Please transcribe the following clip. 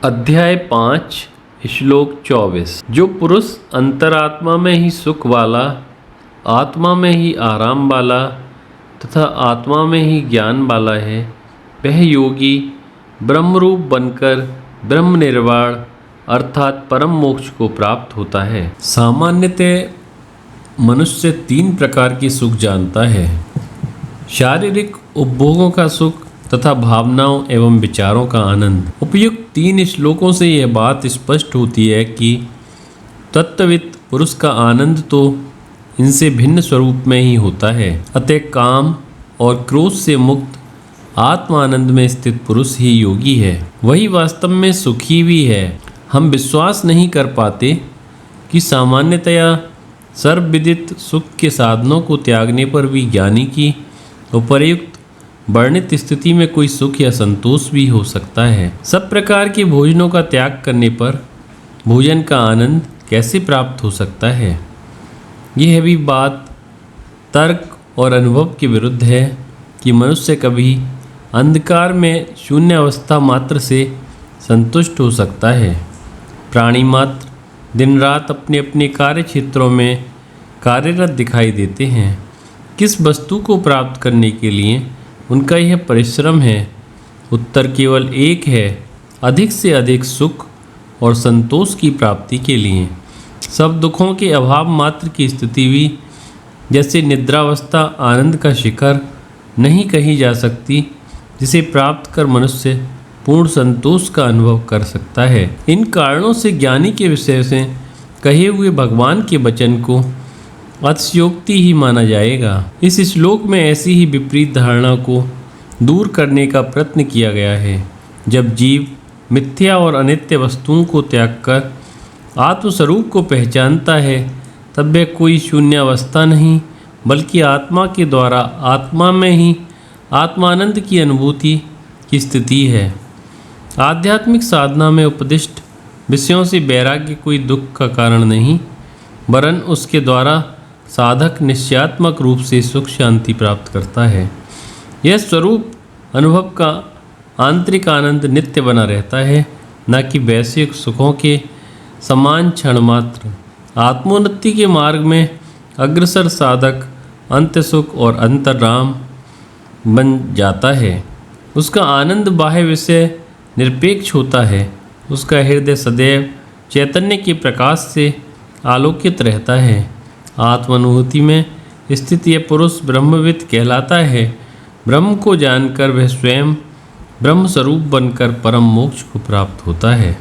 अध्याय 5 श्लोक 24। जो पुरुष अंतरात्मा में ही सुख वाला, आत्मा में ही आराम वाला तथा आत्मा में ही ज्ञान वाला है, वह योगी ब्रह्मरूप बनकर ब्रह्म निर्वाण अर्थात परम मोक्ष को प्राप्त होता है। सामान्यतः मनुष्य 3 प्रकार की सुख जानता है: शारीरिक उपभोगों का सुख तथा भावनाओं एवं विचारों का आनंद। उपयुक्त 3 श्लोकों से यह बात स्पष्ट होती है कि तत्वविद पुरुष का आनंद तो इनसे भिन्न स्वरूप में ही होता है। अतः काम और क्रोध से मुक्त आत्म आनंद में स्थित पुरुष ही योगी है, वही वास्तव में सुखी भी है। हम विश्वास नहीं कर पाते कि सामान्यतया सर्वविदित सुख के साधनों को त्यागने पर भी ज्ञानी की उपर्युक्त वर्णित स्थिति में कोई सुख या संतोष भी हो सकता है। सब प्रकार के भोजनों का त्याग करने पर भोजन का आनंद कैसे प्राप्त हो सकता है? यह भी बात तर्क और अनुभव के विरुद्ध है कि मनुष्य कभी अंधकार में शून्य अवस्था मात्र से संतुष्ट हो सकता है। प्राणी मात्र दिन रात अपने अपने कार्य क्षेत्रों में कार्यरत दिखाई देते हैं। किस वस्तु को प्राप्त करने के लिए उनका यह परिश्रम है? उत्तर केवल एक है: अधिक से अधिक सुख और संतोष की प्राप्ति के लिए। सब दुखों के अभाव मात्र की स्थिति भी, जैसे निद्रावस्था, आनंद का शिखर नहीं कही जा सकती, जिसे प्राप्त कर मनुष्य पूर्ण संतोष का अनुभव कर सकता है। इन कारणों से ज्ञानी के विषय से कहे हुए भगवान के वचन को अतिशयोक्ति ही माना जाएगा। इस श्लोक में ऐसी ही विपरीत धारणा को दूर करने का प्रयत्न किया गया है। जब जीव मिथ्या और अनित्य वस्तुओं को त्याग कर आत्मस्वरूप को पहचानता है, तब वह कोई शून्यावस्था नहीं बल्कि आत्मा के द्वारा आत्मा में ही आत्मानंद की अनुभूति की स्थिति है। आध्यात्मिक साधना में उपदिष्ट विषयों से वैराग्य कोई दुख का कारण नहीं, वरन उसके द्वारा साधक निश्चयात्मक रूप से सुख शांति प्राप्त करता है। यह स्वरूप अनुभव का आंतरिक आनंद नित्य बना रहता है, न कि वैश्विक सुखों के समान क्षण मात्र। आत्मोन्नति के मार्ग में अग्रसर साधक अंत्य सुख और अंतराम बन जाता है। उसका आनंद बाह्य विषय निरपेक्ष होता है। उसका हृदय सदैव चैतन्य के प्रकाश से आलोकित रहता है। आत्मानुभूति में स्थित यह पुरुष ब्रह्मविद कहलाता है। ब्रह्म को जानकर वह स्वयं ब्रह्म स्वरूप बनकर परम मोक्ष को प्राप्त होता है।